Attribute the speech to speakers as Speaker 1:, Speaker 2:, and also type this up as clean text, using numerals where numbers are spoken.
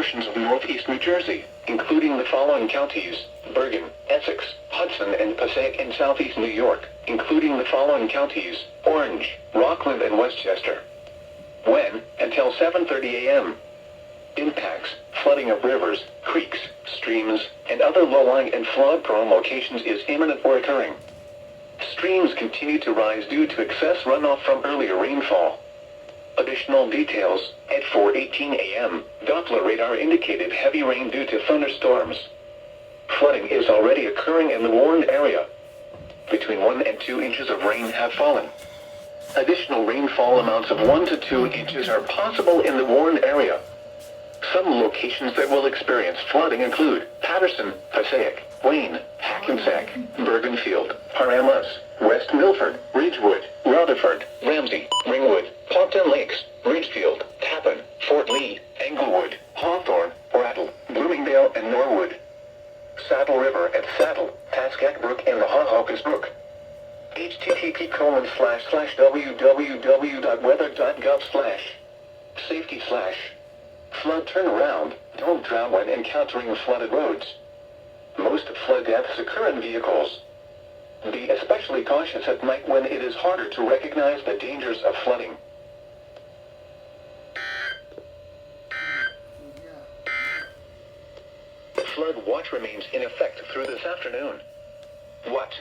Speaker 1: portions of northeast New Jersey, including the following counties: Bergen, Essex, Hudson, and Passaic, and southeast New York, including the following counties: Orange, Rockland, and Westchester. When? Until 7:30 a.m. Impacts: flooding of rivers, creeks, streams, and other low-lying and flood-prone locations is imminent or occurring. Streams continue to rise due to excess runoff from earlier rainfall. Additional details: at 4:18 a.m., Doppler radar indicated heavy rain due to thunderstorms. Flooding is already occurring in the warned area. Between 1 and 2 inches of rain have fallen. Additional rainfall amounts of 1 to 2 inches are possible in the warned area. Some locations that will experience flooding include Patterson, Passaic, Wayne, Hackensack, Bergenfield, Paramus, West Milford, Ridgewood, Rutherford, Ramsey, Ringwood, Pompton Lakes, Ridgefield, Tappan, Fort Lee, Englewood, Hawthorne, Brattle, Bloomingdale, and Norwood. Saddle River at Saddle, Pascack Brook, and the Hawhawkus Brook. http://www.weather.gov/safety/ Flood turnaround. Don't drown when encountering flooded roads. Most flood deaths occur in vehicles. Be especially cautious at night when it is harder to recognize the dangers of flooding. The flood watch remains in effect through this afternoon. What?